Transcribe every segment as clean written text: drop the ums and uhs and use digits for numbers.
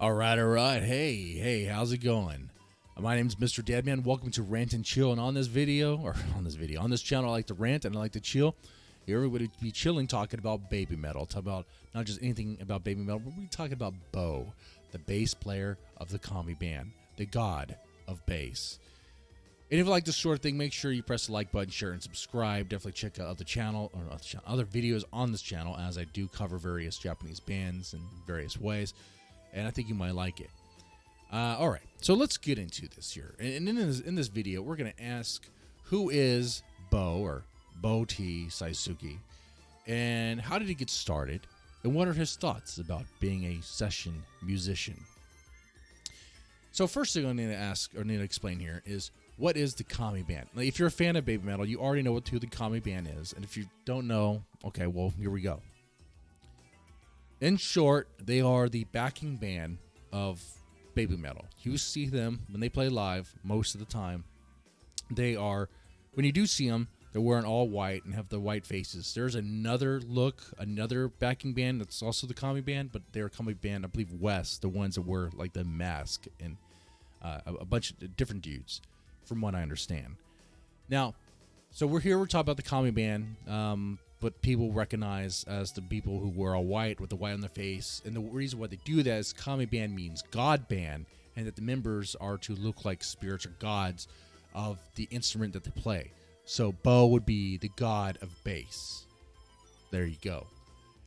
All right. Hey, how's it going? My name's Mr. Deadman. Welcome to Rant and Chill. And on this channel, I like to rant and I like to chill. Here, everybody be chilling, talking about baby metal. Talk about not just anything about baby metal, but we're talking about Bo, the bass player of the Kari Band, the god of bass. And if you like this sort of thing, make sure you press the like button, share, and subscribe. Definitely check out other videos on this channel, as I do cover various Japanese bands in various ways, and I think you might like it. All right, so let's get into this here. And in this video, we're going to ask, who is Bo, or BOH Saisuke, and how did he get started, and what are his thoughts about being a session musician? So first thing I need to explain here is, what is the Kari Band? Now, if you're a fan of baby metal, you already know who the Kari Band is, and if you don't know, okay, well, here we go. In short, they are the backing band of baby metal. You see them when they play live most of the time. When you do see them, they're wearing all white and have the white faces. There's another backing band that's also the Kari Band, but they're a Kari Band, I believe, West, the ones that wear like the mask, and a bunch of different dudes, from what I understand. Now, so we're talking about the Kari Band, but people recognize as the people who wear all white with the white on their face. And the reason why they do that is Kari Band means God Band, and that the members are to look like spirits or gods of the instrument that they play. So Bo would be the god of bass. There you go.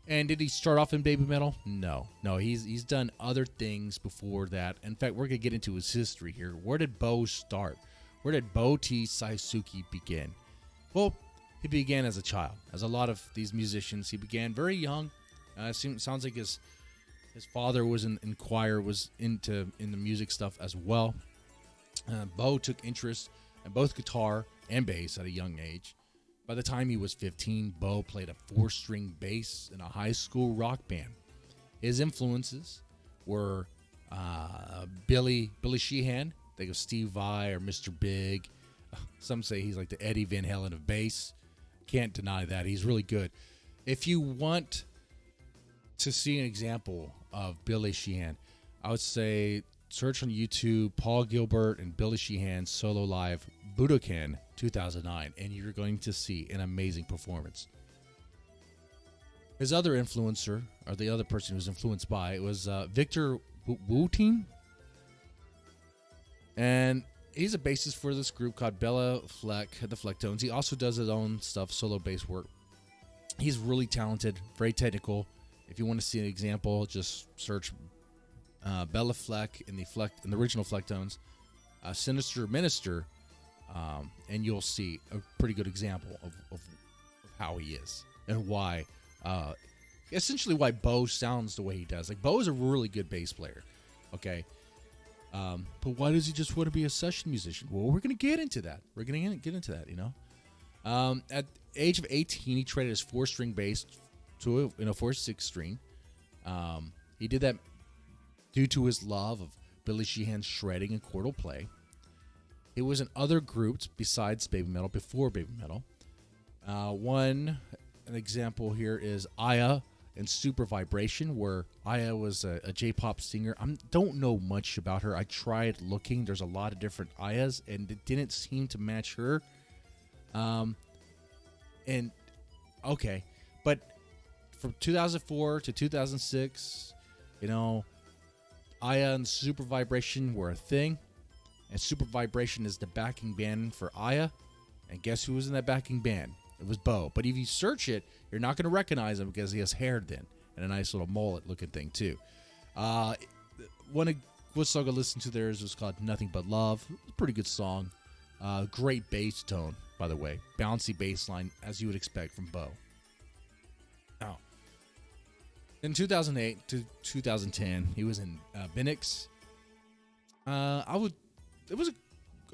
And did he start off in baby metal? No, he's done other things before that. In fact, we're gonna get into his history here. Where did Bo start? Where did BOH Saisuke begin? Well, he began as a child. As a lot of these musicians, he began very young. Sounds like his father was in choir, was in the music stuff as well. Bo took interest in both guitar and bass at a young age. By the time he was 15, Bo played a 4-string bass in a high school rock band. His influences were Billy Sheehan. Think of Steve Vai or Mr. Big. Some say he's like the Eddie Van Halen of bass. Can't deny that. He's really good. If you want to see an example of Billy Sheehan, I would say search on YouTube Paul Gilbert and Billy Sheehan solo live Budokan 2009, and you're going to see an amazing performance. His other influencer, or the other person he was influenced by, was Victor Wooten. And he's a bassist for this group called Bella Fleck, the Flecktones. He also does his own stuff, solo bass work. He's really talented, very technical. If you want to see an example, just search Bella Fleck in the original Flecktones, Sinister Minister, and you'll see a pretty good example of how he is and why. Essentially, why Bo sounds the way he does. Like, Bo is a really good bass player. Okay. But why does he just want to be a session musician? Well, we're going to get into that. At the age of 18, he traded his 4-string bass to a 4-6 string. He did that due to his love of Billy Sheehan's shredding and chordal play. It was in other groups besides baby metal, before baby metal. An example here is Aya and Super Vibration, where Aya was a J-pop singer. I don't know much about her. I tried looking. There's a lot of different Ayas, and it didn't seem to match her. But from 2004 to 2006, Aya and Super Vibration were a thing, and Super Vibration is the backing band for Aya. And guess who was in that backing band? It was Bo. But if you search it, you're not going to recognize him because he has hair then, and a nice little mullet-looking thing too. One song I listened to there was called "Nothing But Love." It's a pretty good song. Great bass tone, by the way. Bouncy bass line, as you would expect from Bo. Now, in 2008 to 2010, he was in BINIX. It was an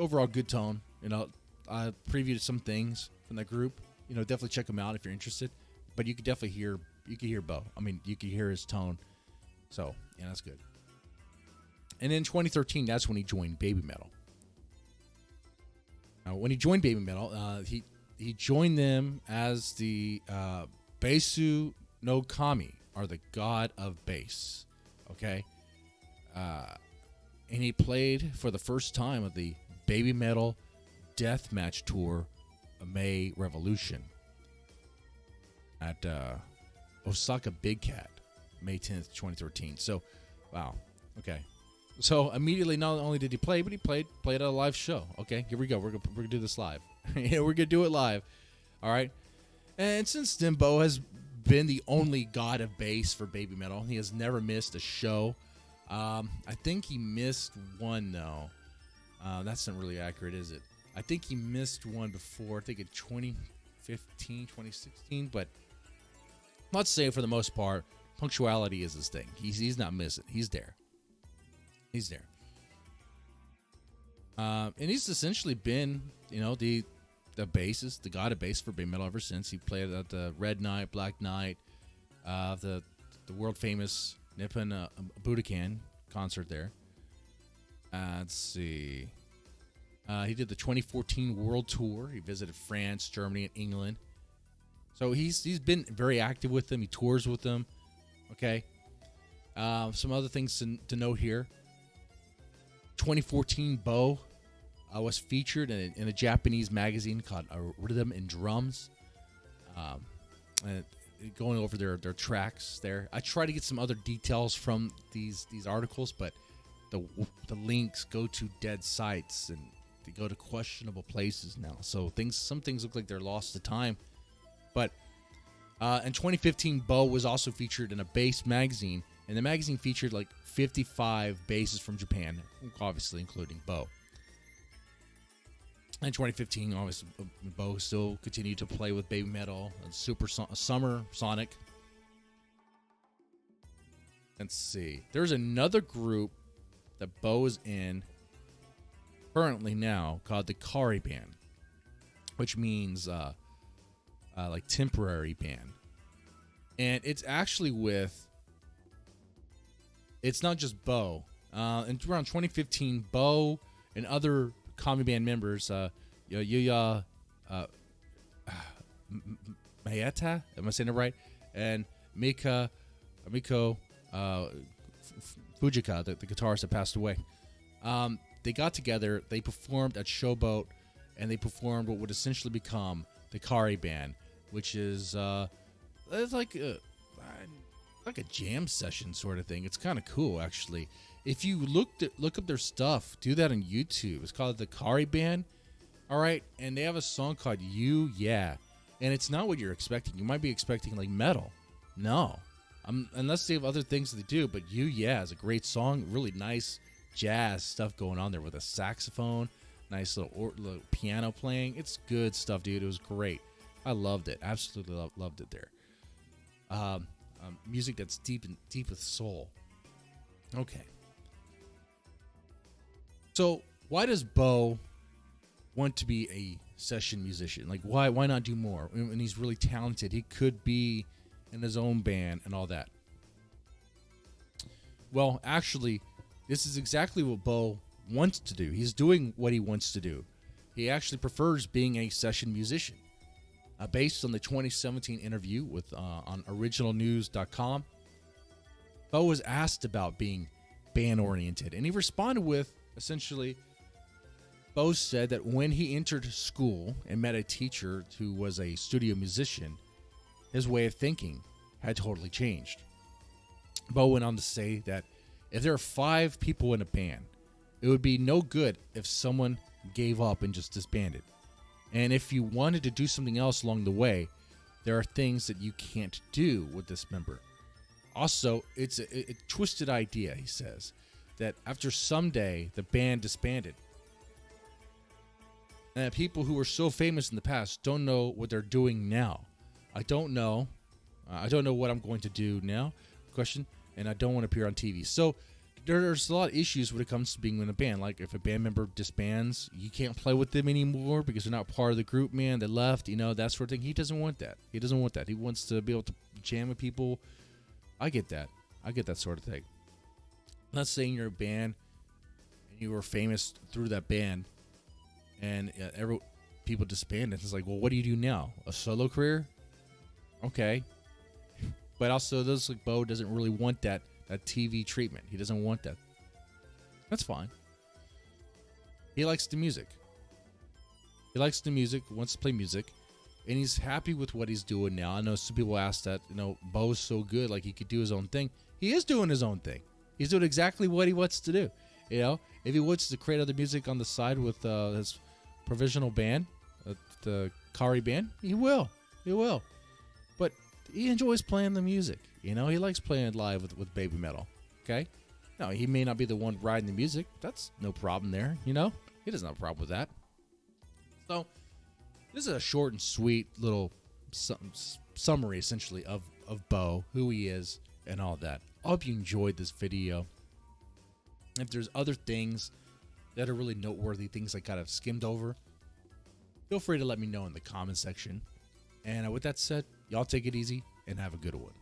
overall good tone. I previewed some things from that group. Definitely check them out if you're interested. But you could definitely hear Bo. I mean, you could hear his tone. So, yeah, that's good. And in 2013, that's when he joined baby metal. Now, when he joined baby metal, he joined them as the Basu no Kami, or the god of bass. Okay? and he played for the first time at the Baby Metal Deathmatch Tour, May Revolution, at Osaka Big Cat, May 10th, 2013. So, wow. Okay. So immediately, not only did he play, but he played at a live show. Okay, here we go. We're gonna do this live. Yeah, we're gonna do it live. All right. And since then, Bo has been the only god of bass for Baby Metal. He has never missed a show. I think he missed one though. That's not really accurate, is it? I think he missed one before. I think in 2015, 2016. But let's say for the most part, punctuality is his thing. He's not missing. He's there. He's there. And he's essentially been, the bassist, the god of bass for Baby Metal ever since. He played at the Red Night, Black Night, the world famous Nippon Budokan concert there. Let's see. He did the 2014 World Tour. He visited France, Germany, and England. So he's been very active with them. He tours with them. Okay. Some other things to note here. 2014 Bo was featured in a Japanese magazine called Rhythm and Drums, and going over their tracks there. I try to get some other details from these articles, but the links go to dead sites and they go to questionable places now. So some things look like they're lost to time. But in 2015, Bo was also featured in a bass magazine, and the magazine featured like 55 basses from Japan, obviously including Bo. In 2015, obviously, Bo still continued to play with Baby Metal and Summer Sonic. Let's see. There's another group that Bo is in currently now called the Kari Band, which means like temporary band. And it's actually it's not just Bo. In around 2015, Bo and other Kami Band members, Yuya Mayeta, am I saying it right? And Miko Fujika, the guitarist that passed away. They got together, they performed at Showboat, and they performed what would essentially become the Kari Band, which is it's like a jam session sort of thing. It's kind of cool, actually. If you look up their stuff, do that on YouTube. It's called the Kari Band. All right, and they have a song called "You Yeah," and it's not what you're expecting. You might be expecting like metal. No, unless they have other things that they do. But "You Yeah" is a great song. Really nice jazz stuff going on there with a saxophone, nice little piano playing. It's good stuff, dude. It was great. I loved it. Absolutely loved it there. Music that's deep with soul. Okay. So why does Bo want to be a session musician? Like, why not do more? And he's really talented. He could be in his own band and all that. Well, actually, this is exactly what Bo wants to do. He's doing what he wants to do. He actually prefers being a session musician. Based on the 2017 interview with on originalnews.com, Bo was asked about being band-oriented, and he responded with, essentially, Bo said that when he entered school and met a teacher who was a studio musician, his way of thinking had totally changed. Bo went on to say that if there are 5 people in a band, it would be no good if someone gave up and just disbanded. And if you wanted to do something else along the way, there are things that you can't do with this member. Also, it's a twisted idea, he says, that after someday the band disbanded. And people who were so famous in the past don't know what they're doing now. I don't know. I don't know what I'm going to do now. Question. And I don't want to appear on TV. So there's a lot of issues when it comes to being in a band. Like if a band member disbands, you can't play with them anymore because they're not part of the group, man. They left, that sort of thing. He doesn't want that. He doesn't want that. He wants to be able to jam with people. I get that. I get that sort of thing. Let's say you're a band and you were famous through that band and people disbanded. It's like, well, what do you do now? A solo career? Okay. But also, Bo doesn't really want that TV treatment. He doesn't want that. That's fine. He likes the music. He likes the music, wants to play music, and he's happy with what he's doing now. I know some people ask that, Bo's so good, like he could do his own thing. He is doing his own thing. He's doing exactly what he wants to do. If he wants to create other music on the side with his provisional band, the Kari Band, he will. He will. But he enjoys playing the music. He likes playing live with BABYMETAL. Okay? Now, he may not be the one writing the music. That's no problem there. He doesn't have a problem with that. So, this is a short and sweet little summary, essentially, of Bo, who he is, and all that. I hope you enjoyed this video. If there's other things that are really noteworthy, things I kind of skimmed over, feel free to let me know in the comment section. And with that said, y'all take it easy and have a good one.